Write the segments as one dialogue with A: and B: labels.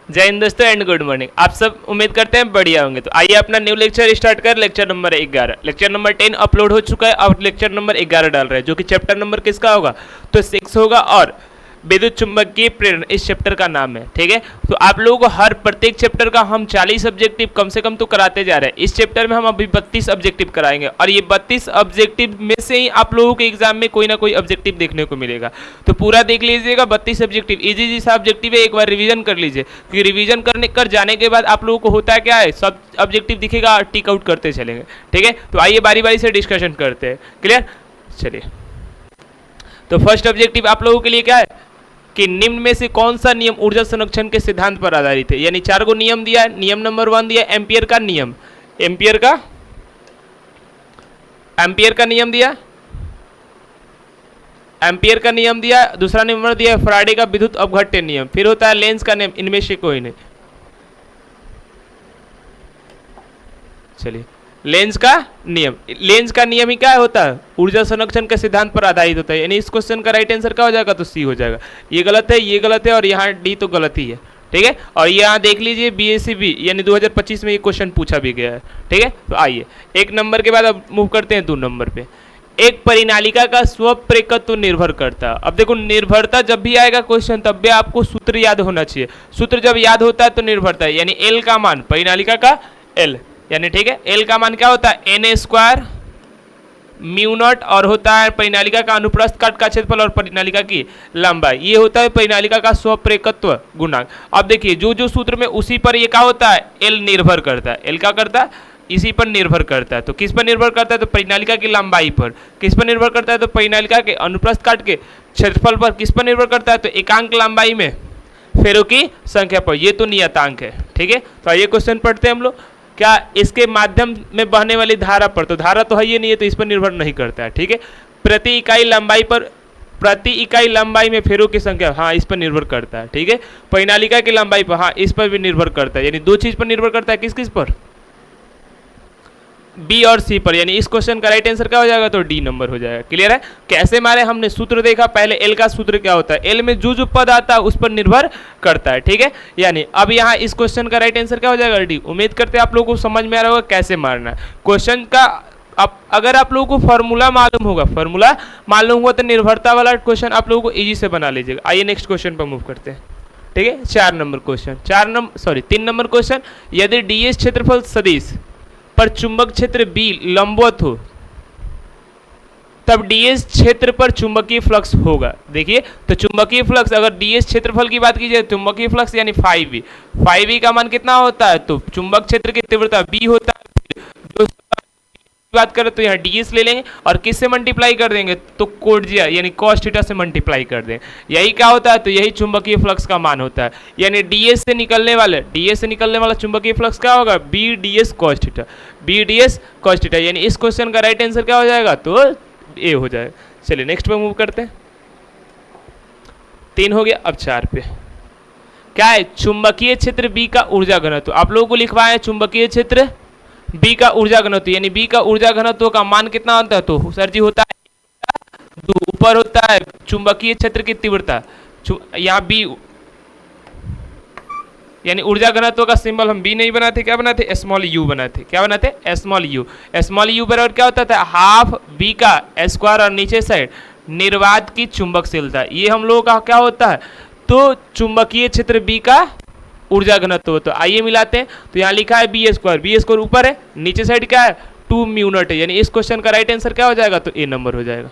A: जय हिंद दोस्तों and good morning. आप सब उम्मीद करते हैं बढ़िया होंगे। तो आइए अपना न्यू लेक्चर स्टार्ट कर। Lecture number 11, lecture number 10 upload हो चुका है और लेक्चर नंबर 11 डाल रहे हैं, जो कि चैप्टर नंबर किसका होगा तो 6 होगा और विद्युत चुंबकीय प्रेरण इस चैप्टर का नाम है। ठीक है, तो आप लोगों को हर प्रत्येक चैप्टर का हम 40 ऑब्जेक्टिव कम से कम तो कराते जा रहे हैं। इस चैप्टर में हम अभी 32 ऑब्जेक्टिव कराएंगे और ये 32 ऑब्जेक्टिव में से ही आप लोगों के एग्जाम में कोई ना कोई ऑब्जेक्टिव देखने को मिलेगा। तो पूरा देख लीजिएगा, 32 ऑब्जेक्टिव इजी सा ऑब्जेक्टिव है। एक बार रिवीजन कर लीजिए, क्योंकि रिवीजन कर जाने के बाद आप लोगों को होता है क्या है, सब ऑब्जेक्टिव दिखेगा और टिक आउट करते चलेंगे। ठीक है, तो आइए बारी बारी से डिस्कशन करते हैं। क्लियर, चलिए। तो फर्स्ट ऑब्जेक्टिव आप लोगों के लिए क्या है कि निम्न में से कौन सा नियम ऊर्जा संरक्षण के सिद्धांत पर आधारित है। यानी 4 गो नियम दिया है। नियम नंबर 1 दिया एम्पियर का नियम, एम्पियर का नियम दिया, एम्पियर का नियम दिया। दूसरा नंबर दिया फैराडे का विद्युत अपघट्य नियम। फिर होता है लेंस का नियम। इनमें से कोई नहीं। चलिए, लेंस का नियम, लेंस का नियम ही क्या होता है, ऊर्जा संरक्षण के सिद्धांत पर आधारित होता है। यानी इस क्वेश्चन का राइट आंसर क्या हो जाएगा तो सी हो जाएगा। ये गलत है, ये गलत है और यहाँ डी तो गलत ही है। ठीक है, और यहाँ देख लीजिए BACB यानी 2025 में ये क्वेश्चन पूछा भी गया है। ठीक है, तो आइए एक नंबर के बाद अब मूव करते हैं 2 नंबर पे। एक परिनालिका का स्वप्रेरकत्व निर्भर करता। अब देखो, निर्भरता जब भी आएगा क्वेश्चन तब भी आपको सूत्र याद होना चाहिए। सूत्र जब याद होता है तो निर्भरता है, यानी एल का मान, परिनालिका का एल, यानी ठीक है एल का मान क्या होता है n² म्यू नॉट और होता है परिनालिका का अनुप्रस्थ काट का क्षेत्रफल और परिनालिका की लंबाई। ये होता है परिनालिका का स्वप्रेरकत्व गुणांक। अब देखिए जो जो सूत्र में उसी पर ये क्या होता है, एल निर्भर करता है। एल क्या करता है, इसी पर निर्भर करता है। तो किस पर निर्भर करता है तो परिनालिका की लंबाई पर। किस पर निर्भर करता है तो परिनालिका के अनुप्रस्थ काट के क्षेत्रफल पर। किस पर निर्भर करता है तो एकांक लंबाई में फेरों की संख्या पर। ये तो नियतांक है। ठीक है, तो आइए क्वेश्चन पढ़ते हैं हम लोग। क्या इसके माध्यम में बहने वाली धारा पर, तो धारा तो है ये नहीं है तो इस पर निर्भर नहीं करता है। ठीक है, प्रति इकाई लंबाई पर, प्रति इकाई लंबाई में फेरों की संख्या, हाँ इस पर निर्भर करता है। ठीक है, परिनालिका की लंबाई पर, हाँ इस पर भी निर्भर करता है। यानी 2 चीज पर निर्भर करता है। किस किस पर, बी और सी पर। यानी इस क्वेश्चन का राइट आंसर क्या हो जाएगा तो डी नंबर हो जाएगा। क्लियर है, कैसे मारे हमने सूत्र देखा पहले। एल का सूत्र क्या होता है, एल में जो पद आता है उस पर निर्भर करता है। ठीक है, यानी अब यहाँ इस क्वेश्चन का राइट आंसर क्या हो जाएगा डी। उम्मीद करते हैं आप लोगों को समझ में आ रहा होगा कैसे मारना है क्वेश्चन का। अगर आप लोगों को फॉर्मूला मालूम होगा तो निर्भरता वाला क्वेश्चन आप लोगों को इजी से बना लीजिएगा। आइए नेक्स्ट क्वेश्चन पर मूव करते हैं। ठीक है, 3 नंबर क्वेश्चन। यदि ds क्षेत्रफल सदिश पर चुंबक क्षेत्र B लंबवत हो तब ds क्षेत्र पर चुंबकीय फ्लक्स होगा। देखिए, तो चुंबकीय फ्लक्स, अगर ds क्षेत्रफल की बात की जाए, चुंबकीय फ्लक्स यानी 5V का मान कितना होता है तो चुंबक क्षेत्र की तीव्रता B होता है। जो बात करें तो यहाँ ds ले लेंगे और किससे मल्टीप्लाई कर देंगे तो कोट यानी cos थीटा से मल्टीप्लाई कर दें। यही क्या होता है तो यही चुंबकीय फ्लक्स का मान होता है। यानी ds से निकलने वाला चुंबकीय फ्लक्स क्या होगा, BDS cos theta, BDS cos theta. यानी इस क्वेश्चन का राइट आंसर क्या हो जाएगा तो ए हो जाएगा। चलिए नेक्स्ट पे मूव करते हैं। 3 हो गया, अब 4 पे क्या है, चुंबकीय क्षेत्र B का ऊर्जा घनत्व। आप लोगों को लिखवाया है चुंबकीय क्षेत्र B का ऊर्जा घनत्व, यानी B का ऊर्जा घनत्व का मान कितना होता है तो सर जी होता है, ऊपर होता है चुंबकीय क्षेत्र की तीव्रता। यहाँ B यानी ऊर्जा घनत्व का सिंबल हम B नहीं बनाते, क्या बनाते, स्मॉल u बनाते। क्या बनाते, स्मॉल u बराबर क्या होता था, हाफ B का स्क्वायर और नीचे साइड निर्वात की चुंबकशीलता। ये हम लोगों का क्या होता है तो चुंबकीय क्षेत्र B का ऊर्जा घनत्व। तो आइए मिलाते हैं। तो यहाँ लिखा है B² ऊपर है, नीचे साइड क्या है 2 म्यू नॉट है। यानी इस क्वेश्चन का राइट आंसर क्या हो जाएगा तो ए नंबर हो जाएगा।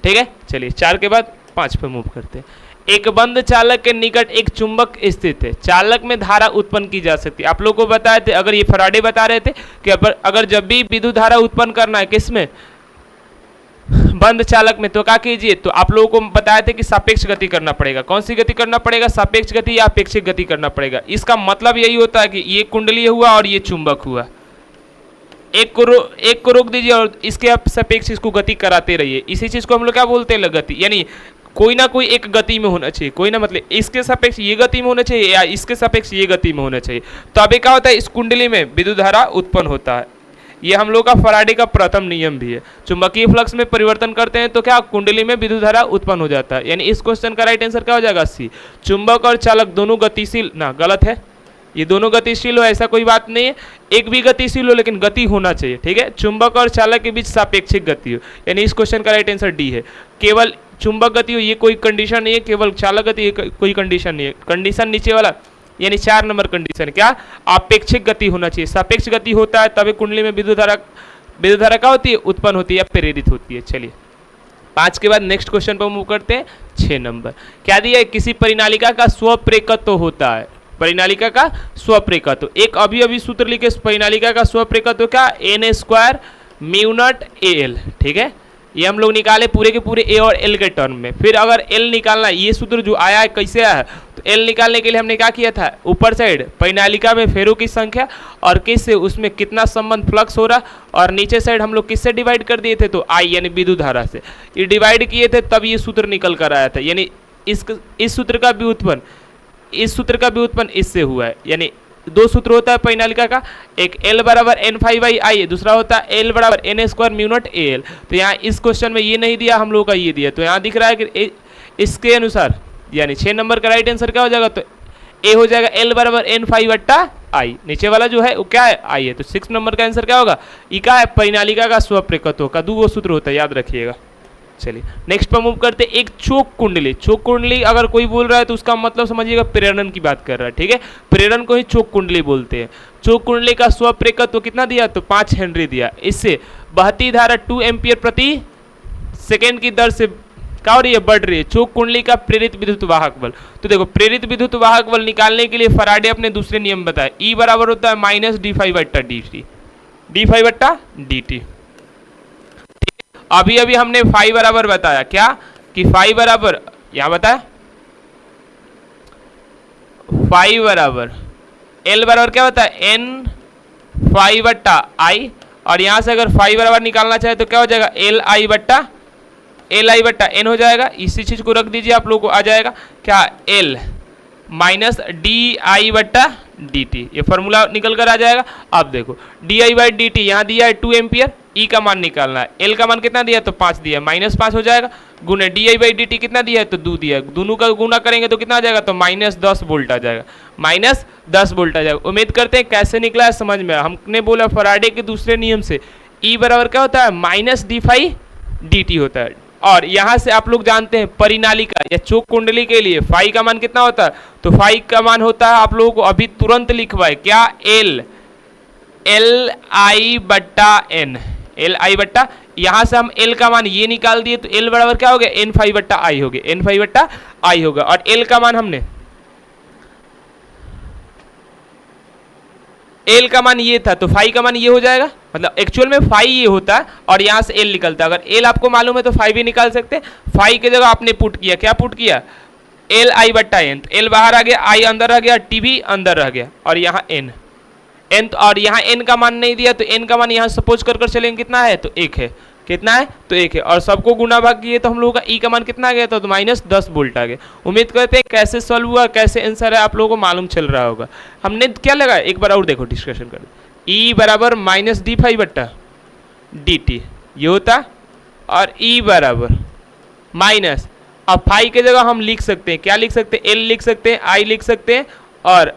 A: ठीक है, चलिए 4 के बाद 5 पे मूव करते हैं। एक बंद चालक के निकट एक चुंबक स्थित है, चालक में धारा उत्पन्न की जा सकती है। आप लोगों को बताए थे, अगर ये फैराडे बता रहे थे कि अगर जब भी विद्युत धारा उत्पन्न करना है किसमें, बंद चालक में, तो क्या कीजिए तो आप लोगों को बताया थे कि सापेक्ष गति करना पड़ेगा। कौन सी गति करना पड़ेगा, सापेक्ष गति या अपेक्षिक गति करना पड़ेगा। इसका मतलब यही होता है कि ये कुंडली हुआ और ये चुंबक हुआ, एक को रोक दीजिए और इसके आप सापेक्ष इसको गति कराते रहिए। इसी चीज को हम लोग क्या बोलते हैं गति। यानी कोई ना कोई एक गति में होना चाहिए, कोई ना मतलब इसके सापेक्ष ये गति में होना चाहिए या इसके सापेक्ष ये गति में होना चाहिए। तो अभी क्या होता है, इस कुंडली में विद्युत धारा उत्पन्न होता है। ये हम लोग का फराडे का प्रथम नियम भी है। चुंबकीय फ्लक्स में परिवर्तन करते हैं तो क्या कुंडली में विद्युत धारा उत्पन्न हो जाता है। यानी इस क्वेश्चन का राइट आंसर क्या हो जाएगा? सी। चुंबक और चालक दोनों गतिशील, ना गलत है, ये दोनों गतिशील हो ऐसा कोई बात नहीं है, एक भी गतिशील हो लेकिन गति होना चाहिए, ठीक है। चुंबक और चालक के बीच सापेक्षिक गति हो, यानी इस क्वेश्चन का राइट आंसर डी है। केवल चुंबक गति हो ये कोई कंडीशन नहीं है, केवल चालक गति ये कोई कंडीशन नहीं है। कंडीशन नीचे वाला यानी 4 नंबर कंडीशन क्या? अपेक्षिक गति होना चाहिए। सापेक्ष गति होता है तभी कुंडली में विद्युत धारा क्या होती है? उत्पन्न होती है या प्रेरित होती है। चलिए 5 के बाद नेक्स्ट क्वेश्चन पर मूव करते हैं। 6 नंबर क्या दिया है? किसी परिनालिका का स्वप्रेरकत्व होता है। परिनालिका का स्वप्रेरकत्व, एक अभी सूत्र लिखे, परिनालिका का स्वप्रेरकत्व क्या? n² म्यू0 AL, ठीक है। ये हम लोग निकाले पूरे के पूरे ए और एल के टर्म में। फिर अगर एल निकालना, ये सूत्र जो आया है कैसे आया है, तो एल निकालने के लिए हमने क्या किया था? ऊपर साइड परिनालिका में फेरों की संख्या और किससे, उसमें कितना संबंध फ्लक्स हो रहा, और नीचे साइड हम लोग किससे डिवाइड कर दिए थे? तो आई यानी विद्युत धारा से ये डिवाइड किए थे, तब ये सूत्र निकल कर आया था। यानी इस सूत्र का व्युत्पन्न, इस सूत्र का व्युत्पन्न इससे हुआ है। यानी 2 सूत्र होता है परिनालिका का, एक L बराबर n∅i, दूसरा होता है L बराबर n² म्यू0 AL। तो यहाँ इस क्वेश्चन में ये नहीं दिया, हम लोग का ये दिया, तो यहाँ दिख रहा है कि इसके अनुसार यानी 6 नंबर का राइट आंसर क्या हो जाएगा? तो ए हो जाएगा L बराबर n∅i, नीचे वाला जो है वो क्या है? आई है। तो 6 नंबर का आंसर क्या होगा? ई का है परिनालिका का स्वप्रेरकत्व का 2 सूत्र होता है, याद रखिएगा। चलिए नेक्स्ट पर मूव करते। एक चोक कुंडली, चोक कुंडली अगर कोई बोल रहा है तो उसका मतलब समझिएगा प्रेरण की बात कर रहा है, ठीक है। प्रेरण को ही चोक कुंडली बोलते हैं। चोक कुंडली का स्वप्रेरकत्व कितना दिया? तो 5 हेनरी दिया। इससे बहती धारा 2 एम्पियर प्रति सेकेंड की दर से क्या हो रही है? बढ़ रही है। चोक कुंडली का प्रेरित विद्युत वाहक बल, तो देखो प्रेरित विद्युत वाहक बल निकालने के लिए फराडे अपने दूसरे नियम बताए, ई बराबर होता है -d∅/dt, d∅/dt। अभी हमने फाई बराबर बताया क्या? कि फाई बराबर, यहां बताया फाई बराबर एल बराबर क्या होता है? n∅/i, और यहां से अगर फाई बराबर निकालना चाहे तो क्या हो जाएगा? li/n हो जाएगा। इसी चीज को रख दीजिए, आप लोग को आ जाएगा क्या? l माइनस di/dt, ये फॉर्मूला निकल कर आ जाएगा। अब देखो di/dt यहाँ दिया है 2 एम्पियर, ई का मान निकालना है, एल का मान कितना दिया? तो 5 दिया, -5 हो जाएगा, गुने di/dt कितना दिया है? तो 2 दिया है, दोनों का गुना करेंगे तो कितना आ जाएगा? तो -10 वोल्ट आ जाएगा, -10 वोल्ट आ जाएगा। उम्मीद करते हैं कैसे निकला है समझ में। हमने बोला फराडे के दूसरे नियम से ई बराबर क्या होता है? -d∅dt होता है। और यहां से आप लोग जानते हैं परिनालिका या चोक कुंडली के लिए फाई का मान कितना होता है? तो फाई का मान होता है, आप लोगों को अभी तुरंत लिखवाए क्या? li/n, li/, यहां से हम l का मान ये निकाल दिए, तो l बराबर क्या हो गया? n∅/i हो गया, n∅/i होगा। और l का मान हमने, एल का मान ये था तो फाई का मान ये हो जाएगा, मतलब एक्चुअल में फाई ये होता है और यहाँ से एल निकलता है। अगर एल आपको मालूम है तो फाई भी निकाल सकते हैं। फाई की जगह आपने पुट किया, क्या पुट किया? li/n, तो एल बाहर आ गया, आई अंदर आ गया, टी भी अंदर रह गया, और यहाँ एन, और यहाँ एन का मान नहीं दिया तो एन का मान यहाँ सपोज कर चलेंगे कितना है? तो 1 है। कितना है? तो 1 है। और सबको गुना भाग किए तो हम लोगों का ई का मान कितना आ गया? तो -10 वोल्ट आ गया। उम्मीद करते हैं कैसे सॉल्व हुआ, कैसे आंसर है आप लोगों को मालूम चल रहा होगा। हमने क्या लगा, एक बार और देखो, डिस्कशन कर, ई बराबर -d∅/dt ये होता, और ई बराबर माइनस, अब फाई की जगह हम लिख सकते हैं, क्या लिख सकते हैं? एल लिख सकते हैं, आई लिख सकते हैं, और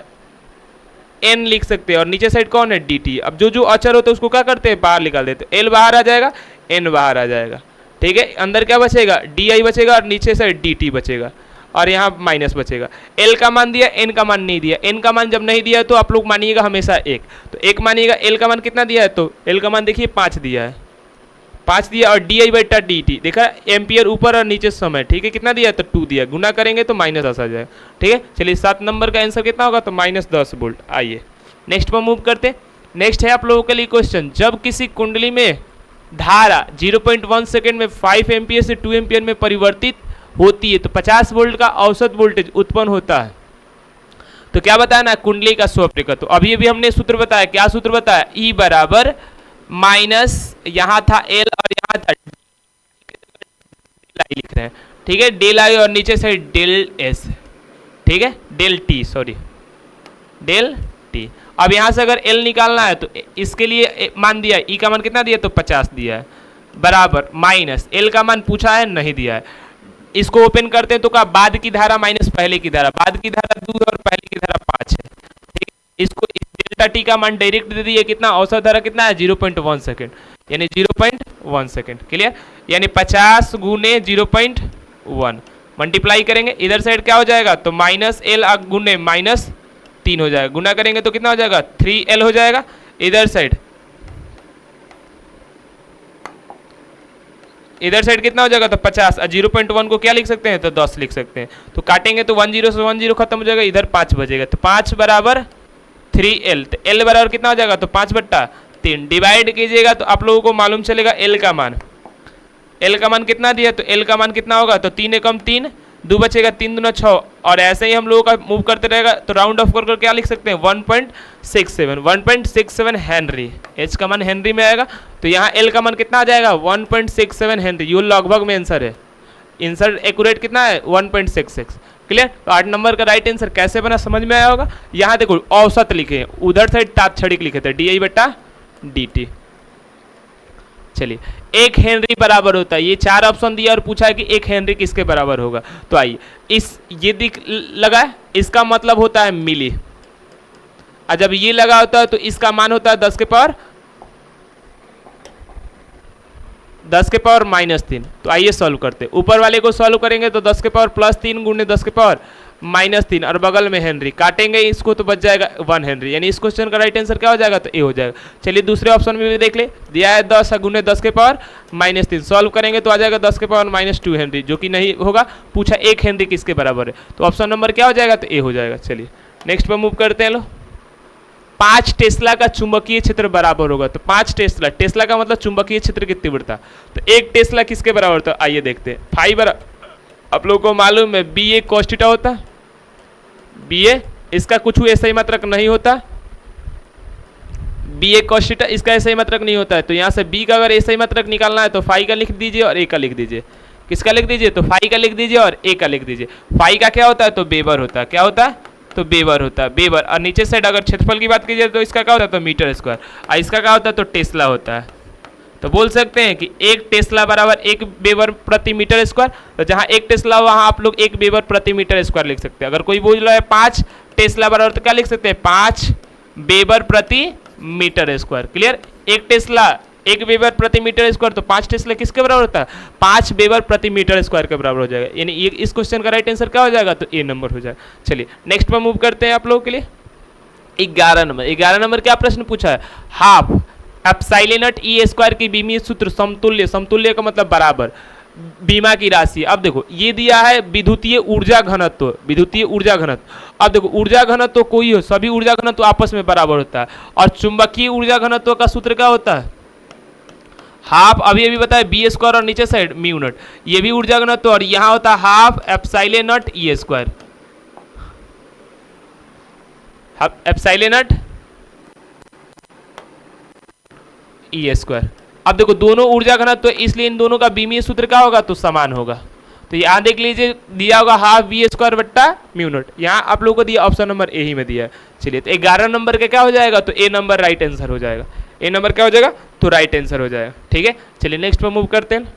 A: एन लिख सकते हैं, और नीचे साइड कौन है? dt। अब जो अचर होता है उसको क्या करते हैं? बाहर निकाल देते हैं। एल बाहर आ जाएगा, एन बाहर आ जाएगा, ठीक है। अंदर क्या बचेगा? di बचेगा, और नीचे साइड dt बचेगा, और यहाँ माइनस बचेगा। एल का मान दिया, एन का मान नहीं दिया। एन का मान जब नहीं दिया तो आप लोग मानिएगा हमेशा 1, तो 1 मानिएगा। एल का मान कितना दिया है? तो एल का मान देखिए 5 दिया है, 5 दिया, और di/dt देखा, एम्पियर ऊपर और नीचे समय, ठीक है। कितना दिया? तो 2 दिया, गुना करेंगे तो -10 आ जाएगा, ठीक है। चलिए 7 नंबर का आंसर कितना होगा? तो -10 वोल्ट। आइए नेक्स्ट पर मूव करते। नेक्स्ट है आप लोगों के लिए क्वेश्चन, जब किसी कुंडली में धारा 0.1 सेकेंड में 5 एम्पियर से 2 एम्पियर में परिवर्तित होती है तो 50 वोल्ट का औसत वोल्टेज उत्पन्न होता है। तो क्या बताया ना? कुंडली का स्वप्रेरकत्व। तो अभी हमने सूत्र बताया, क्या सूत्र बताया? ई बराबर माइनस, यहाँ था एल और यहाँ था डेल आई लिख रहे हैं, ठीक है, डेल आई, और नीचे से डेल एस, ठीक है, del T, sorry del T. अब यहाँ से अगर L निकालना है तो इसके लिए मान दिया E का मान कितना दिया, तो 50 दिया है, बराबर माइनस L का मान पूछा है, नहीं दिया है। इसको ओपन करते हैं तो क्या, बाद की धारा माइनस पहले की धारा, बाद की धारा 2 और पहले की धारा 5 है, ठीक है। इसको डेल्टा टी का मान डायरेक्ट दे दिए, कितना औसत धारा कितना है, 0.1 सेकेंड, यानी 0.1 सेकेंड, क्लियर। यानी 50 गुने 0.1 मल्टीप्लाई करेंगे, इधर साइड क्या हो जाएगा, तो माइनस एल गुने -3 हो जाएगा, गुना करेंगे तो कितना हो जाएगा, 3L हो जाएगा। इधर साइड कितना हो जाएगा, तो 50, और 0.1 को क्या लिख सकते हैं, तो 10 लिख सकते हैं। तो काटेंगे तो 10 से 10 खत्म हो जाएगा, इधर 5 बचेगा, तो 5 बराबर 3L, तो L बराबर कितना हो जाएगा, तो 5/3 डिवाइड कीजिएगा तो आप लोगों को मालूम चलेगा L का मान। L का मान कितना दिया, तो L का मान कितना होगा, तो 3 एकम 3, 2 बचेगा, 3 दूना 6, और ऐसे ही हम लोगों का मूव करते रहेगा तो राउंड ऑफ कर क्या लिख सकते हैं, 1.67 हेनरी। H का मान हेनरी में आएगा, तो यहाँ L का मान कितना आ जाएगा, 1.67 हेनरी। ये लगभग में आंसर है, आंसर एक्यूरेट कितना है, 1.66, क्लियर। तो 8 नंबर का राइट आंसर कैसे बना समझ में आया होगा। यहाँ देखो औसत लिखे हैं, उधर साइड तात्क्षणिक लिखे थे, di/dt। चलिए 1 हेनरी बराबर होता है, ये 4 ऑप्शन दिया और पूछा है कि 1 हेनरी किसके बराबर होगा। तो आइए ये दिख लगा, इसका मतलब होता है मिली, और जब ये लगा होता है तो इसका मान होता है 10 के पावर -3। तो आइए सॉल्व करते हैं, ऊपर वाले को सॉल्व करेंगे तो 10 के पावर +3 गुणे 10 के पावर -3 और बगल में हेनरी, काटेंगे इसको तो बच जाएगा 1 हेनरी, यानी इस क्वेश्चन का राइट आंसर क्या हो जाएगा, तो ए हो जाएगा। चलिए दूसरे ऑप्शन में भी देख ले, दिया है 10 गुने 10 के पावर -3, सॉल्व करेंगे तो आ जाएगा 10 के पावर -2 हेनरी, जो कि नहीं होगा, पूछा 1 हेनरी किसके बराबर है, तो ऑप्शन नंबर क्या हो जाएगा, तो ए हो जाएगा। चलिए नेक्स्ट पर मूव करते हैं। लो 5 टेस्ला का चुंबकीय क्षेत्र बराबर होगा, तो 5 टेस्ला का मतलब चुंबकीय क्षेत्र की तीव्रता, तो 1 टेस्ला किसके बराबर होता है, आइए देखते हैं। फाइबर आप लोगों को मालूम है BA cos थीटा होता है, BA इसका कुछ ऐसा ही मात्रक नहीं होता, BA cos थीटा इसका ऐसा ही मात्रक नहीं होता है। तो यहाँ से B का अगर ऐसा ही मात्रक निकालना है तो फाई का लिख दीजिए और A का लिख दीजिए। किसका लिख दीजिए, तो फाई का लिख दीजिए और A का लिख दीजिए। फाई का क्या होता है, तो वेबर होता है, क्या होता है, तो वेबर होता है, वेबर। और नीचे साइड अगर क्षेत्रफल की बात कीजिए तो इसका क्या होता है, तो मीटर स्क्वायर, और इसका क्या होता है, तो टेस्ला होता है। तो बोल सकते हैं कि 1 टेस्ला बराबर 1 वेबर प्रति मीटर स्क्वायर, तो जहाँ 1 टेस्ला वहाँ आप लोग 1 वेबर प्रति मीटर स्क्वायर लिख सकते हैं। अगर कोई बोल रहा है 5 टेस्ला बराबर, तो क्या लिख सकते हैं, 5 वेबर प्रति metre square, clear. 1 tesla 1 weber प्रति मीटर स्क्वायर, तो 5 टेस्ला किसके बराबर होता है, 5 वेबर प्रति मीटर स्क्वायर के बराबर हो जाएगा, यानी इस क्वेश्चन का राइट आंसर क्या हो जाएगा, तो ए नंबर हो जाएगा। चलिए नेक्स्ट पर मूव करते हैं आप लोगों के लिए। 11 नंबर क्या प्रश्न पूछा है, हाफ एप्सिलॉन E स्क्वायर की बीमीय सूत्र समतुल्य का मतलब बराबर बीमा की राशि। अब देखो ये दिया है विद्युतीय ऊर्जा घनत्व, अब देखो ऊर्जा घनत्व कोई हो, सभी ऊर्जा घनत्व आपस में बराबर होता है, और चुंबकीय ऊर्जा घनत्व का सूत्र क्या होता है, हाफ, अभी बताया B स्क्वायर और नीचे साइड म्यू नॉट, ये भी ऊर्जा घनत्व, और यहाँ होता है half epsilon E square, epsilon E square. अब देखो दोनों ऊर्जा घनत्व, इसलिए इन दोनों का बीमीय सूत्र क्या होगा, तो समान होगा। तो यहाँ देख लीजिए दिया होगा हाफ V स्क्वायर बट्टा म्यू नॉट, यहाँ आप लोगों को दिया ऑप्शन नंबर ए ही में दिया है। चलिए तो 11 नंबर का क्या हो जाएगा, तो ए नंबर राइट आंसर हो जाएगा, ए नंबर क्या हो जाएगा, तो राइट आंसर हो जाएगा, ठीक है। चलिए नेक्स्ट पर मूव करते हैं।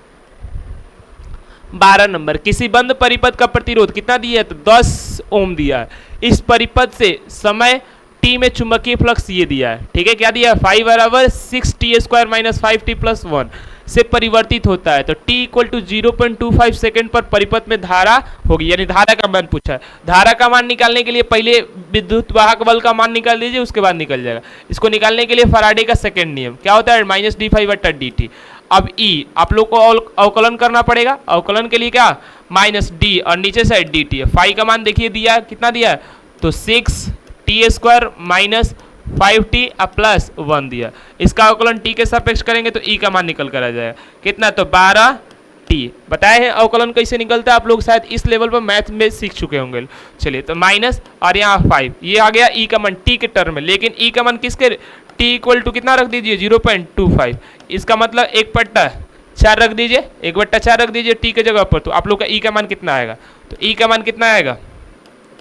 A: 12 नंबर, किसी बंद परिपथ का प्रतिरोध कितना दिया है, तो 10 ओम दिया है। इस परिपथ से समय t में चुंबकीय फ्लक्स ये दिया है, ठीक है, क्या दिया है, 5 बराबर 6t square minus 5t plus 1 से परिवर्तित होता है। तो t इक्वल टू 0.25 सेकेंड पर परिपथ में धारा होगी, यानी धारा का मान पूछा है। धारा का मान निकालने के लिए पहले विद्युत वाहक बल का मान निकाल दीजिए, उसके बाद निकल जाएगा। इसको निकालने के लिए फैराडे का सेकेंड नियम क्या होता है, -d5/dt। अब E आप लोग को अवकलन करना पड़ेगा, अवकलन के लिए क्या, -d और नीचे साइड dt है। फाई का मान देखिए दिया कितना दिया है, तो 6t square minus 5t plus 1 दिया। इसका अवकलन t के सापेक्ष करेंगे तो E का मान निकल कर आ जाएगा कितना, तो 12t। बताए हैं अवकलन कैसे निकलता है, आप लोग शायद इस लेवल पर मैथ में सीख चुके होंगे। चलिए तो माइनस और यहाँ 5, ये आ गया E का मान t के टर्म में, लेकिन E का मान किसके, t इक्वल टू कितना रख दीजिए 0.25, इसका मतलब 1/4 रख दीजिए, 1/4 रख दीजिए t के जगह पर। तो आप लोग का E का मान कितना आएगा, तो E का मान कितना आएगा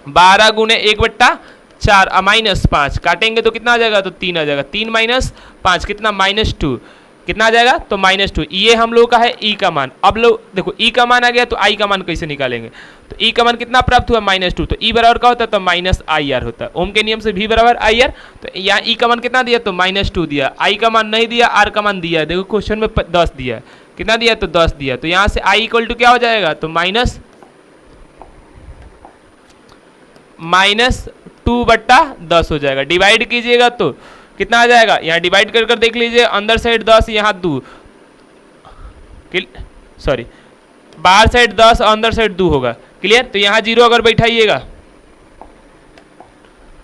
A: 12 गुने 1/4, 4 -5 काटेंगे तो कितना आ जाएगा, तो 3 आ जाएगा। 3 - 5 कितना, -2 कितना आ जाएगा, तो -2। ये हम लोग का है ई का मान। अब लोग देखो ई का मान आ गया तो आई का मान कैसे निकालेंगे, तो ई का मान कितना प्राप्त हुआ, -2, तो ई बराबर क्या होता है, तो -IR होता है। ओम के नियम से V बराबर IR, तो यहाँ ई का मान कितना दिया, तो -2 दिया। आई का मान नहीं दिया, आर का मान दिया है। देखो क्वेश्चन में 10 दिया है, कितना दिया, तो 10 दिया। तो यहाँ से आई इक्वल टू क्या हो जाएगा, तो -2/10 हो जाएगा। डिवाइड कीजिएगा तो कितना आ जाएगा, यहाँ डिवाइड कर कर देख लीजिए, अंदर साइड 10 यहाँ 2, सॉरी बाहर साइड 10 अंदर साइड 2 होगा। क्लियर, तो यहाँ 0 अगर बैठाइएगा,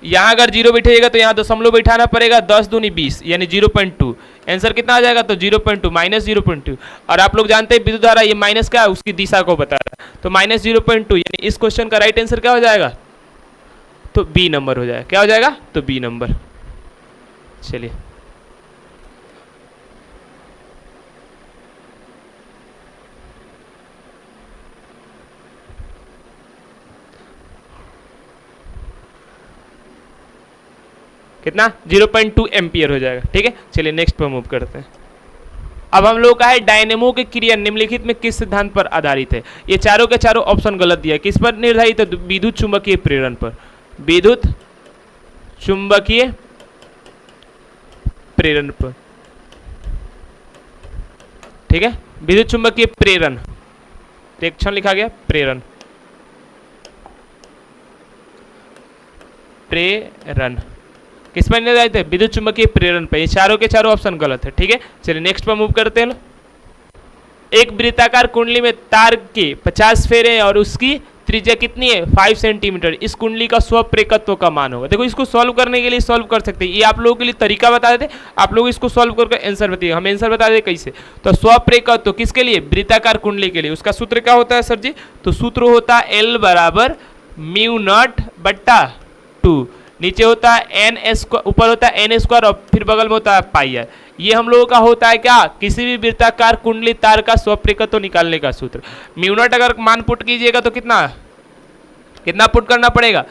A: यहाँ अगर 0 बैठाइएगा तो यहाँ दशमलव बैठाना पड़ेगा, 10 दूनी 20 यानी 0.2। आंसर कितना आ जाएगा, तो 0.2 -0.2। और आप लोग जानते हैं विद्युत धारा ये माइनस क्या है, उसकी दिशा को बता रहा है, तो -0.2 यानी इस क्वेश्चन का राइट आंसर क्या हो जाएगा, तो बी नंबर हो जाएगा। क्या हो जाएगा, तो बी नंबर। चलिए कितना, 0.2 एम्पियर हो जाएगा। ठीक है, चलिए नेक्स्ट पर मूव करते हैं। अब हम लोग का है डायनेमो की क्रिया निम्नलिखित में किस सिद्धांत पर आधारित है। ये चारों के चारों ऑप्शन गलत दिया है। किस पर निर्धारित है, तो विद्युत चुंबकीय प्रेरण पर। विद्युत चुंबकीय प्रेरण पर, ठीक है, विद्युत चुंबकीय प्रेरण, प्रेक्षण लिखा गया, प्रेरण, प्रेरण किस पर निर्धारित है, विद्युत चुंबकीय प्रेरण पर। ये चारों के चारों ऑप्शन गलत है। ठीक है, चलिए नेक्स्ट पर मूव करते हैं। एक वृत्ताकार कुंडली में तार के 50 फेरे हैं और उसकी त्रिज्या कितनी है, 5 सेंटीमीटर। इस कुंडली का स्वप्रेकत्व का मान होगा। देखो इसको सॉल्व करने के लिए सॉल्व कर सकते हैं, ये आप लोगों के लिए तरीका बता देते, आप लोग इसको सॉल्व करके आंसर बताइए। हम आंसर बता दें कैसे, तो स्वप्रेकत्व किसके लिए, वृत्ताकार कुंडली के लिए। उसका सूत्र क्या होता है सर जी, तो सूत्र होता है L बराबर μ0/2, नीचे होता है एन स्क्वायर, ऊपर होता है n स्क्वायर और फिर बगल में होता है पाई। ये हम लोगों का होता है क्या, किसी भी वृत्ताकार कुंडली तार का स्वप्रेकत्व निकालने का सूत्र। म्यू0 अगर मान पुट कीजिएगा तो कितना कितना पुट करना पड़ेगा,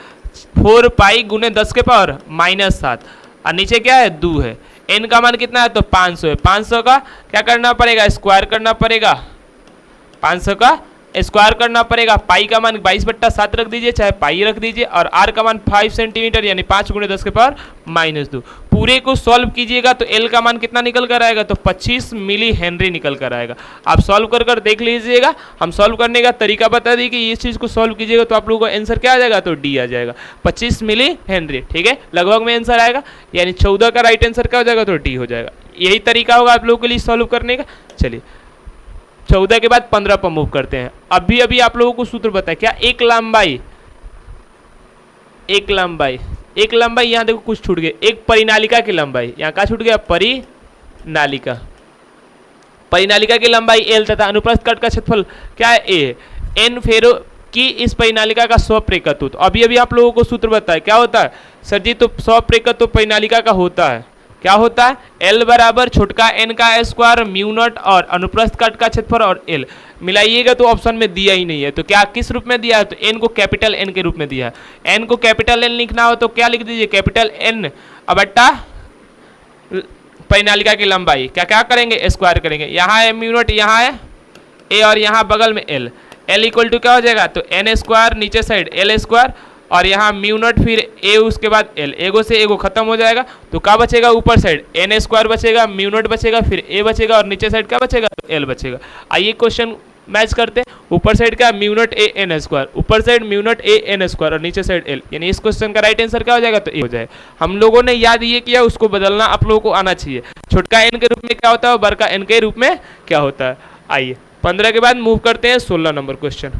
A: 4 पाई गुने 10 के पावर -7 और नीचे क्या है 2 है। n का मान कितना है, तो 500 है। 500 का क्या करना पड़ेगा, स्क्वायर करना पड़ेगा, 500 का स्क्वायर करना पड़ेगा। पाई का मान 22/7 रख दीजिए, चाहे पाई रख दीजिए, और आर का मान 5 सेंटीमीटर यानी 5 गुणे 10 के पावर -2। पूरे को सॉल्व कीजिएगा तो एल का मान कितना निकल कर आएगा, तो 25 मिली हेनरी निकल कर आएगा। आप सॉल्व कर कर देख लीजिएगा, हम सॉल्व करने का तरीका बता दी कि इस चीज़ को सॉल्व कीजिएगा तो आप लोगों को आंसर क्या आ जाएगा, तो डी आ जाएगा, 25 मिली हेनरी। ठीक है, लगभग में आंसर आएगा, यानी 14 का राइट आंसर क्या हो जाएगा, तो डी हो जाएगा। यही तरीका होगा आप लोगों के लिए सॉल्व करने का। चलिए 14 के बाद 15 पर मूव करते हैं। अभी अभी आप लोगों को सूत्र बताया क्या, एक लंबाई यहाँ देखो कुछ छूट गया, एक परिनालिका की लंबाई, यहाँ का छूट गया, परिनालिका की लंबाई एल तथा अनुप्रस्थ कट का क्षेत्रफल क्या है, ए। एन फेरो की इस परिनालिका का स्वप्रेकत्व, तो अभी अभी आप लोगों को सूत्र बताया क्या होता है सर जी, तो स्वप्रेकत्व परिनालिका का होता है, क्या होता है, L बराबर छोटका n का स्क्वायर म्यू0 और अनुप्रस्थ कट का क्षेत्रफल और L मिलाइएगा तो ऑप्शन में दिया ही नहीं है, तो क्या किस रूप में दिया है, तो n को कैपिटल N के रूप में दिया है। n को कैपिटल N लिखना हो तो क्या लिख दीजिए, कैपिटल N बट्टा परिनालिका की लंबाई, क्या क्या करेंगे, स्क्वायर करेंगे। यहाँ है म्यू0, यहाँ है a और यहाँ बगल में L। L इक्वल टू क्या हो जाएगा, तो n स्क्वायर नीचे साइड L स्क्वायर और यहाँ म्यू0 फिर a उसके बाद L, एगो से एगो खत्म हो जाएगा तो क्या बचेगा, ऊपर साइड n स्क्वायर बचेगा, म्यू0 बचेगा, फिर a बचेगा और नीचे साइड क्या बचेगा, तो L बचेगा। आइए क्वेश्चन मैच करते हैं, ऊपर साइड क्या म्यू0 a n स्क्वायर, ऊपर साइड म्यू0 a n स्क्वायर और नीचे साइड L, यानी इस क्वेश्चन का राइट आंसर क्या हो जाएगा, तो ए हो जाएगा। हम लोगों ने याद ये किया, उसको बदलना आप लोगों को आना चाहिए। छोटका n के रूप में क्या होता है और बड़का n के रूप में क्या होता है। आइए 15 के बाद मूव करते हैं 16 नंबर क्वेश्चन।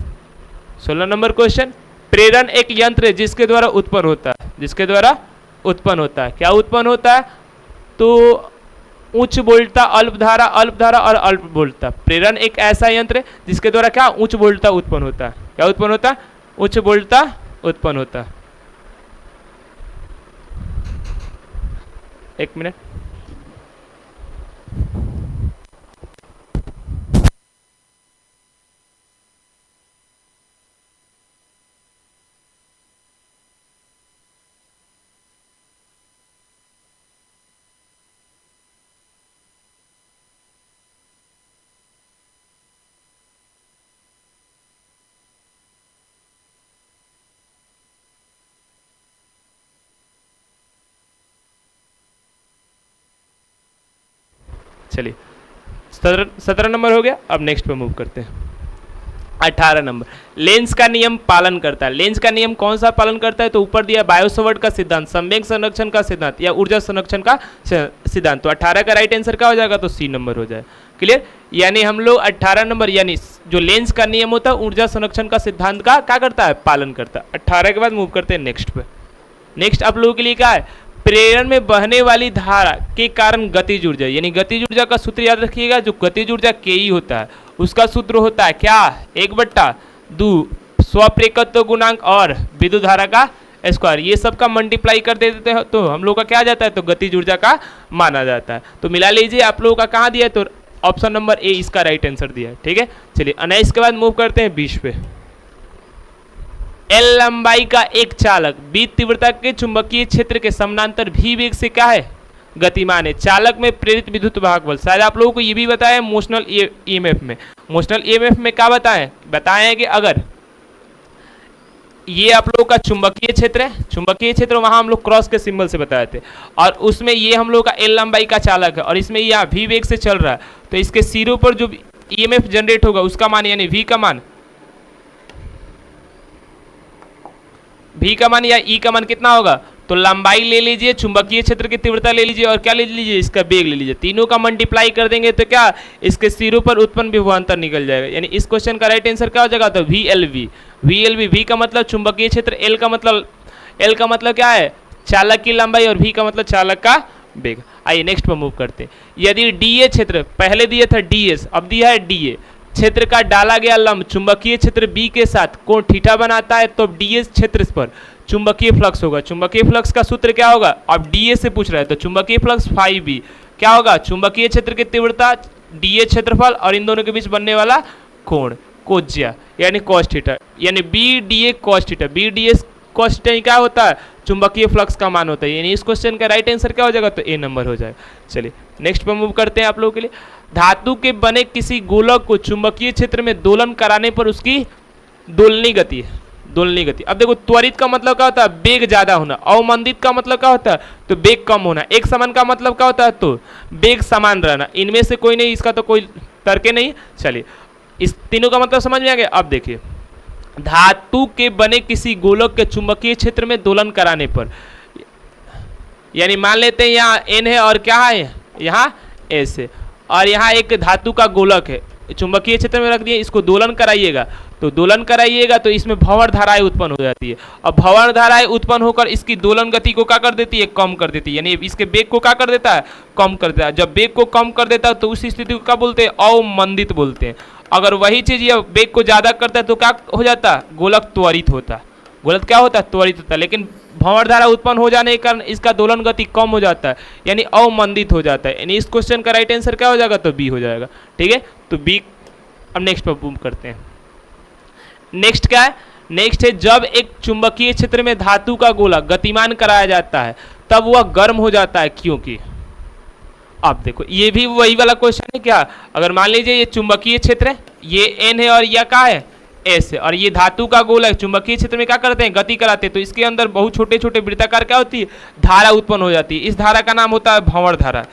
A: 16 नंबर क्वेश्चन, प्रेरण एक यंत्र है जिसके द्वारा उत्पन्न होता है, जिसके द्वारा उत्पन्न होता है, क्या उत्पन्न होता है, तो उच्च वोल्टता, अल्पधारा और अल्प वोल्टता। प्रेरण एक ऐसा यंत्र है जिसके द्वारा क्या उच्च वोल्टता उत्पन्न होता है, क्या उत्पन्न होता है, उच्च वोल्टता उत्पन्न होता है। एक मिनट, चलिए 17 नंबर हो गया। अब नेक्स्ट पे मूव करते हैं। 18 नंबर, लेंस का नियम पालन करता है। लेंस का नियम कौन सा पालन करता है? तो ऊपर दिया बायोसोवर्ट का सिद्धांत, संवेग संरक्षण का सिद्धांत या ऊर्जा संरक्षण का सिद्धांत। तो 18 का राइट आंसर क्या हो जाएगा? तो सी नंबर हो जाए। क्लियर? यानी हम लोग 18 नंबर यानी जो लेंस का नियम होता है ऊर्जा संरक्षण का सिद्धांत का क्या करता है? पालन करता है। 18 के बाद मूव करते हैं नेक्स्ट पे। नेक्स्ट आप लोगों के लिए क्या है? प्रेरण में बहने वाली धारा के कारण गतिज ऊर्जा, यानी गतिज ऊर्जा का सूत्र याद रखिएगा। जो गतिज ऊर्जा के ही होता है उसका सूत्र होता है क्या? 1/2 स्वप्रेरकत्व गुणांक और विद्युत धारा का स्क्वायर। ये सब का मल्टीप्लाई कर देते हैं तो हम लोग का क्या जाता है? तो गतिज ऊर्जा का माना जाता है। तो मिला लीजिए आप लोगों का कहाँ दिया है? तो ऑप्शन नंबर ए इसका राइट आंसर दिया है। ठीक है, चलिए 19 के बाद मूव करते हैं 20 पे। एल लंबाई का एक चालक बी तीव्रता के चुंबकीय क्षेत्र के समानांतर भी वेग से क्या है? गतिमान है। चालक में प्रेरित विद्युत वाहक बल, शायद आप लोगों को ये भी बताया मोशनल ईएमएफ में। मोशनल ईएमएफ में क्या बताएं कि अगर ये आप लोगों का चुंबकीय क्षेत्र है, चुंबकीय क्षेत्र वहां हम लोग क्रॉस के सिंबल से बताए थे, और उसमें ये हम लोग का एल लंबाई का चालक है और इसमें ये भी वेग से चल रहा है, तो इसके सिरों पर जो ईएमएफ जनरेट होगा उसका मान यानी वी का मान या ई का मान कितना होगा? तो लंबाई ले लीजिए, चुंबकीय क्षेत्र की तीव्रता ले लीजिए और क्या ले लीजिए? इसका वेग ले लीजिए। तीनों का मल्टीप्लाई कर देंगे तो क्या इसके सिरों पर उत्पन्न विभवांतर निकल जाएगा। यानी इस क्वेश्चन का राइट आंसर क्या हो जाएगा? तो VLV वी का मतलब चुंबकीय क्षेत्र, एल का मतलब क्या है? चालक की लंबाई, और वी का मतलब चालक का वेग। आइए नेक्स्ट पर मूव करते हैं। यदि डीए क्षेत्र, पहले दिया था डीएस, अब दिया है डीए क्षेत्र का डाला गया लंब चुंबकीय क्षेत्र बी के साथ कोण थीटा बनाता है, तो डीएस क्षेत्र पर चुंबकीय फ्लक्स होगा। चुंबकीय फ्लक्स का सूत्र क्या होगा? अब डीए से पूछ रहा है तो चुंबकीय फ्लक्स फाई बी क्या होगा? चुंबकीय क्षेत्र की तीव्रता, डीए क्षेत्रफल और इन दोनों के बीच बनने वाला कोण कोज्या यानी कॉस थीटा, यानी B d A cos theta. B d S cos theta क्या होता है? चुंबकीय फ्लक्स का मान होता है। यानी इस क्वेश्चन का राइट आंसर क्या हो जाएगा? तो ए नंबर हो जाएगा। चलिए नेक्स्ट पर मूव करते हैं आप लोगों के लिए। धातु के बने किसी गोलक को चुंबकीय क्षेत्र में दोलन कराने पर उसकी दोलनी गति है। दोलनी गति, अब देखो त्वरित का मतलब क्या होता है? वेग ज्यादा होना। अवमंदित का मतलब क्या होता है? तो वेग कम होना। एक समान का मतलब क्या होता है? तो वेग समान रहना। इनमें से कोई नहीं, इसका तो कोई तर्क नहीं। चलिए इस तीनों का मतलब समझ में आ गया। अब देखिए, धातु के बने किसी गोलक के चुंबकीय क्षेत्र में दोलन कराने पर, यानी मान लेते हैं यहाँ एन है और क्या है? यहाँ एस है, और यहाँ एक धातु का गोलक है, चुंबकीय क्षेत्र में रख दिए, इसको दोलन कराइएगा। तो दोलन कराइएगा तो इसमें भंवर धाराएं उत्पन्न हो जाती है, और भंवर धाराएं उत्पन्न होकर इसकी दोलन गति को क्या कर देती है? कम कर देती है। यानी इसके वेग को क्या कर देता है? कम कर देता है। जब वेग को कम कर देता है तो उस स्थिति को क्या बोलते हैं? अवमंदित बोलते हैं। अगर वही चीज ये वेग को ज्यादा करता है तो क्या हो जाता है? गोलक त्वरित होता है। गोलक क्या होता है? त्वरित होता है। लेकिन भंवर धारा उत्पन्न हो जाने के कारण इसका दोलन गति कम हो जाता है, यानी अवमंदित हो जाता है। यानी इस क्वेश्चन का राइट आंसर क्या हो जाएगा? तो बी हो जाएगा। ठीक है, तो बी। अब नेक्स्ट पर मूव करते हैं। नेक्स्ट क्या है? नेक्स्ट है जब एक चुंबकीय क्षेत्र में धातु का गोला गतिमान कराया जाता है तब वह गर्म हो जाता है, क्योंकि अब देखो ये भी वही वाला क्वेश्चन है क्या? अगर मान लीजिए ये चुंबकीय क्षेत्र है, ये एन है और यह क्या है? एस है, और ये धातु का गोला है। चुंबकीय क्षेत्र में क्या करते हैं? गति कराते हैं, तो इसके अंदर बहुत छोटे छोटे वृत्ताकार क्या होती है? धारा उत्पन्न हो जाती है। इस धारा का नाम होता है भंवर धारा।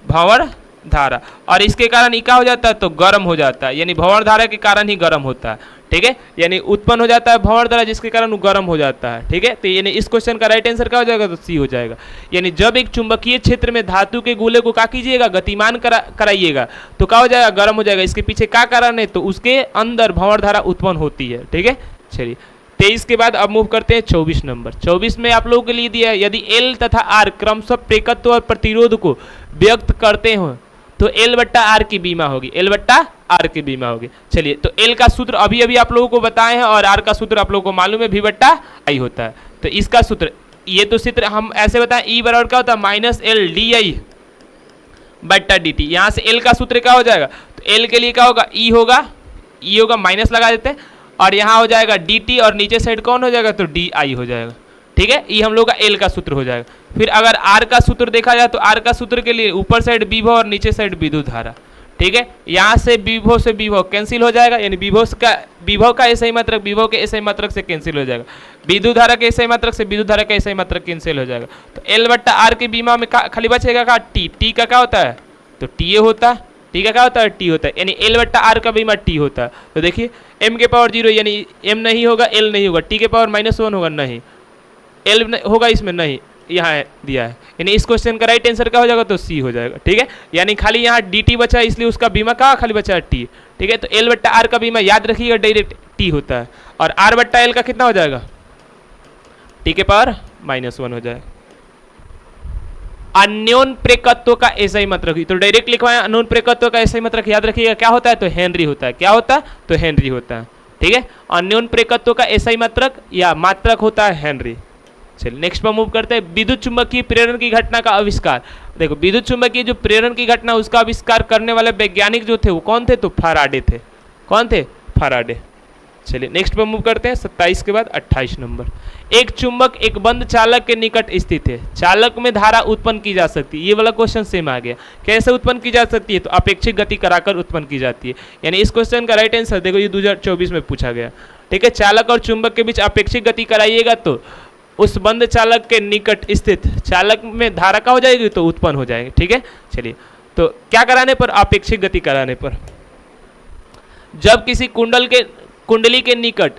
A: भंवर धारा, और इसके कारण ये क्या हो जाता है? तो गर्म हो जाता है। यानी भंवर धारा के कारण ही गर्म होता है। ठीक है, यानी उत्पन्न हो जाता है भंवर धारा जिसके कारण वो गर्म हो जाता है। ठीक है, तो यानी इस क्वेश्चन का राइट आंसर क्या हो जाएगा? तो सी हो जाएगा। यानी जब एक चुंबकीय क्षेत्र में धातु के गोले को क्या कीजिएगा? गतिमान कराइएगा तो क्या हो जाएगा? गर्म हो जाएगा। इसके पीछे क्या कारण है? तो उसके अंदर भंवर धारा उत्पन्न होती है। ठीक है, चलिए 23 के बाद अब मूव करते हैं 24 नंबर। 24 में आप लोगों के लिए दिया है, यदि एल तथा आर क्रमशः प्रेरकत्व और प्रतिरोध को व्यक्त करते हो तो L/R की बीमा होगी। L/R की बीमा होगी। चलिए, तो L का सूत्र अभी अभी आप लोगों को बताए हैं, और R का सूत्र आप लोगों को मालूम है V/I होता है। तो इसका सूत्र, ये तो सूत्र हम ऐसे बताएं, E बराबर क्या होता है? -LdI/dt। यहाँ से L का सूत्र क्या हो जाएगा? तो L के लिए क्या होगा? E होगा, माइनस लगा देते हैं, और यहाँ हो जाएगा dt, और नीचे साइड कौन हो जाएगा? तो DI हो जाएगा। ठीक है, ये हम लोग का L का सूत्र हो जाएगा। फिर अगर R का सूत्र देखा जाए तो R का सूत्र के लिए ऊपर साइड विभव और नीचे साइड विद्युत धारा। ठीक है, यहाँ से विभव कैंसिल हो जाएगा, यानी विभव का ऐसा ही मात्रक विभव के ऐसा ही मात्रक से कैंसिल हो जाएगा। विद्युत धारा के ऐसा ही मात्रक से विद्युत धारा का ऐसा ही मात्रक कैंसिल हो जाएगा। तो L/R की बीमा में खाली बचेगा का T का क्या होता है? तो टी ए होता, टी का क्या होता है, टी होता है, यानी एल बट्टा आर का बीमा टी होता है। तो देखिए एम के पावर 0 यानी एम नहीं होगा, एल नहीं होगा, टी के पावर -1 होगा, नहीं, एल होगा इसमें, नहीं, यहाँ दिया है, यानी इस क्वेश्चन का राइट आंसर क्या हो जाएगा, तो सी हो जाएगा। ठीक है, यानी खाली यहाँ डी टी बचा है, इसलिए उसका बीमा कहाँ खाली बचा है, टी। ठीक है, तो एल बट्टा आर का बीमा याद रखिएगा डायरेक्ट टी होता है, और आर बट्टा एल का कितना हो जाएगा, टी के पावर -1 हो जाएगा। अन्योन प्रेकत्व का ऐसा ही मत रखिए, तो डायरेक्ट लिखवाएं अन्योन प्रेकत्व का ऐसा ही मत रखिए, याद रखिएगा क्या होता है, तो हेनरी होता है, क्या होता है, तो हेनरी होता है। ठीक है, अन्योन प्रेकत्व का ऐसा ही मात्रक या मात्रक होता है हेनरी। चलिए नेक्स्ट पर मूव करते हैं, विद्युत चुंबकीय प्रेरण की घटना का आविष्कार। देखो विद्युत चुंबकीय जो प्रेरण की घटना उसका आविष्कार करने वाले वैज्ञानिक जो थे वो कौन थे, तो फैराडे थे। कौन थे, फैराडे। चलिए नेक्स्ट पर मूव करते हैं, 27 के बाद 28 नंबर। एक चुंबक एक बंद चालक के निकट स्थित है, चालक में धारा उत्पन्न की जा सकती है। ये वाला क्वेश्चन सेम आ गया, कैसे उत्पन्न की जा सकती है, तो अपेक्षित गति कराकर उत्पन्न की जाती है। यानी इस क्वेश्चन का राइट आंसर देखो ये 2024 में पूछा गया। ठीक है, चालक और चुंबक के बीच अपेक्षित गति कराइएगा तो उस बंद चालक के निकट स्थित चालक में धारा का हो जाएगी, तो उत्पन्न हो जाएगी। ठीक है, चलिए तो क्या कराने पर, अपेक्षित गति कराने पर। जब किसी कुंडली के निकट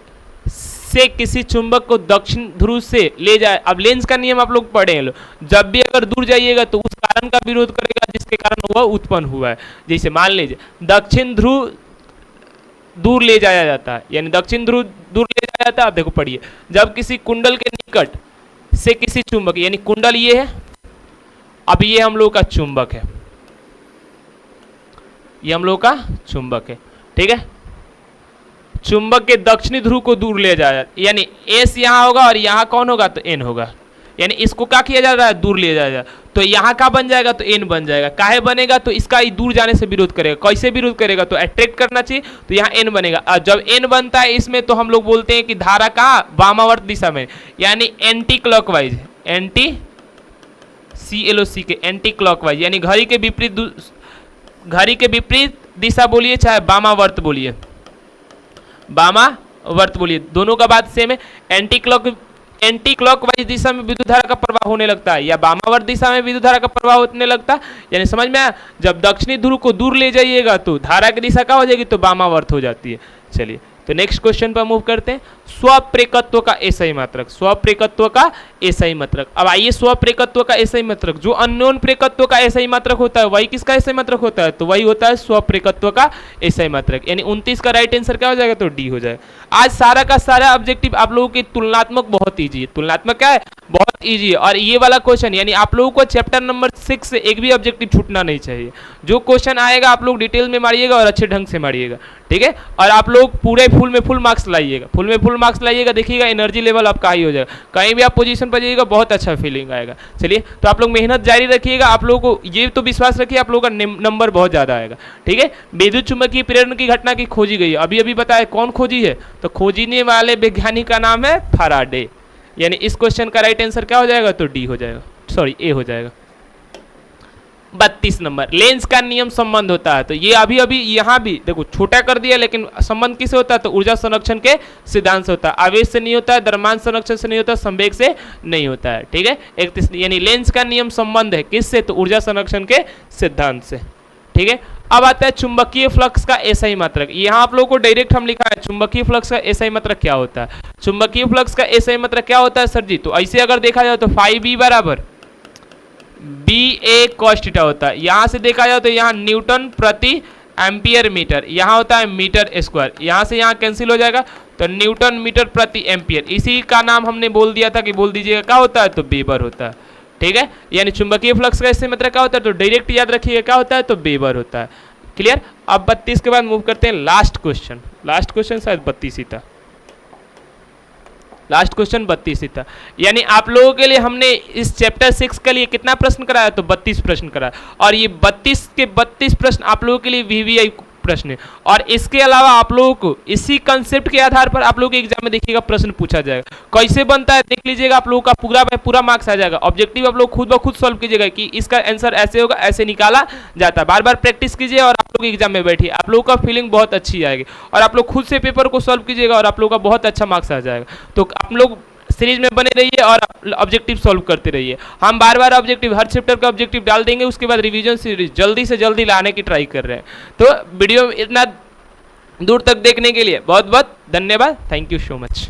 A: से किसी चुंबक को दक्षिण ध्रुव से ले जाए, अब लेंस का नियम आप लोग पढ़े हैं, जब भी अगर दूर जाइएगा तो उस कारण का विरोध करेगा जिसके कारण वह उत्पन्न हुआ है। जैसे मान लीजिए दक्षिण ध्रुव दूर ले जाया जाता है, यानी दक्षिण ध्रुव दूर ले जाया जाता है। आप देखो पढ़िए, जब किसी कुंडल के निकट से किसी चुंबक, यानी कुंडल ये है, अब ये हम लोग का चुंबक है, ये हम लोग का चुंबक है। ठीक है, चुंबक के दक्षिणी ध्रुव को दूर ले जाया, यानी एस यहाँ होगा और यहाँ कौन होगा, तो एन होगा, यानी इसको क्या किया जा रहा है, दूर ले जाएगा। तो यहाँ का बन जाएगा, तो एन बन जाएगा। काहे बनेगा, तो इसका दूर जाने से विरोध करेगा। कैसे विरोध करेगा, तो अट्रैक्ट करना चाहिए, तो यहाँ एन बनेगा। और जब एन बनता है इसमें, तो हम लोग बोलते हैं कि धारा कहाँ, वामावर्त दिशा में, यानी एंटी क्लॉकवाइज, एंटी CLOC के एंटी क्लॉकवाइज, यानी घड़ी के विपरीत दिशा बोलिए चाहे वामावर्त बोलिए, वामावर्त बोलिए, दोनों का बात सेम है। एंटी क्लॉकवाइज दिशा में विद्युत धारा का प्रवाह होने लगता है, या वामावर्त दिशा में विद्युत धारा का प्रवाह होने लगता है। यानी समझ में आया, जब दक्षिणी ध्रुव को दूर ले जाइएगा तो धारा की दिशा क्या हो जाएगी, तो वामावर्त हो जाती है। चलिए तो नेक्स्ट क्वेश्चन पर मूव करते हैं, स्वप्रेकत्व का एसआई मात्रक। स्वप्रेकत्व का एसआई मात्रक। अब आइए, स्वप्रेकत्व का एसआई मात्रक, जो अन्योन प्रेकत्व का एसआई मात्रक होता है वही किसका एसआई मात्रक होता है, तो वही होता है स्वप्रेकत्व का एसआई मात्रक। यानी 29 का राइट आंसर क्या हो जाएगा, तो डी हो जाएगा। आज सारा का सारा ऑब्जेक्टिव आप लोगों की तुलनात्मक बहुत ईजी है। तुलनात्मक क्या है, बहुत ईजी है। और ये वाला क्वेश्चन यानी आप लोगों को चैप्टर नंबर 6 से एक भी ऑब्जेक्टिव छूटना नहीं चाहिए। जो क्वेश्चन आएगा आप लोग डिटेल में मारिएगा और अच्छे ढंग से मारिएगा, ठीक है। और आप लोग पूरे फुल में फुल मार्क्स लाइएगा, फुल में फुल मार्क्स लाइएगा, देखिएगा एनर्जी लेवल आपका हाई हो जाएगा। कहीं भी आप पोजीशन पर जाइएगा बहुत अच्छा फीलिंग आएगा। चलिए तो आप लोग मेहनत जारी रखिएगा। आप लोगों को ये तो विश्वास रखिए आप लोगों का नंबर बहुत ज़्यादा आएगा, ठीक है। विद्युत चुंबकीय प्रेरण की घटना की खोजी गई है, अभी अभी बताया कौन खोजी है, तो खोजने वाले वैज्ञानिक का नाम है फैराडे। यानी इस क्वेश्चन का राइट आंसर क्या हो जाएगा, तो डी हो जाएगा, सॉरी ए हो जाएगा। 32 नंबर, लेंस का नियम संबंध होता है। तो ये अभी अभी यहाँ भी देखो छोटा कर दिया, लेकिन संबंध किससे होता है, तो ऊर्जा संरक्षण के सिद्धांत से होता है। आवेश से नहीं होता है, द्रव्यमान संरक्षण से नहीं होता, संवेग से नहीं होता है, ठीक है। यानी लेंस का नियम संबंध है किससे, तो ऊर्जा संरक्षण के सिद्धांत से, ठीक है। अब आता है चुंबकीय फ्लक्स का एसआई मात्रक। यहाँ आप लोगों को डायरेक्ट हम लिखा है चुंबकीय फ्लक्स का एसआई मात्रक क्या होता है। चुंबकीय फ्लक्स का एसआई मात्रक क्या होता है सर जी, तो ऐसे अगर देखा जाए तो φb बराबर BA cos थीटा होता है। यहाँ से देखा जाए तो यहाँ न्यूटन प्रति एम्पियर मीटर, यहाँ होता है मीटर स्क्वायर, यहाँ से यहाँ कैंसिल हो जाएगा तो न्यूटन मीटर प्रति एम्पियर। इसी का नाम हमने बोल दिया था कि बोल दीजिएगा क्या होता है, तो वेबर होता है, ठीक है। यानी चुंबकीय फ्लक्स का इससे मतलब क्या होता है, तो डायरेक्ट याद रखिएगा क्या होता है, तो वेबर होता है। क्लियर। अब 32 के बाद मूव करते हैं लास्ट क्वेश्चन। लास्ट क्वेश्चन शायद 32 ही था, लास्ट क्वेश्चन 32 ही था। यानी आप लोगों के लिए हमने इस चैप्टर 6 के लिए कितना प्रश्न कराया, तो 32 प्रश्न कराया। और ये 32 के 32 प्रश्न आप लोगों के लिए VVI प्रश्न है। और इसके अलावा आप लोगों को इसी कंसेप्ट के आधार पर आप लोगों के एग्जाम में देखिएगा प्रश्न पूछा जाएगा। कैसे बनता है देख लीजिएगा, आप लोगों का पूरा मार्क्स आ जाएगा। ऑब्जेक्टिव आप लोग खुद ब खुद सॉल्व कीजिएगा कि इसका आंसर ऐसे होगा, ऐसे निकाला जाता है। बार बार प्रैक्टिस कीजिए और आप लोग एग्जाम में बैठिए, आप लोगों का फीलिंग बहुत अच्छी आएगी। और आप लोग खुद से पेपर को सॉल्व कीजिएगा और आप लोगों का बहुत अच्छा मार्क्स आ जाएगा। तो आप लोग सीरीज में बने रहिए और ऑब्जेक्टिव सॉल्व करते रहिए। हम बार बार ऑब्जेक्टिव, हर चैप्टर का ऑब्जेक्टिव डाल देंगे, उसके बाद रिवीजन सीरीज जल्दी से जल्दी लाने की ट्राई कर रहे हैं। तो वीडियो इतना दूर तक देखने के लिए बहुत बहुत धन्यवाद। Thank you so much.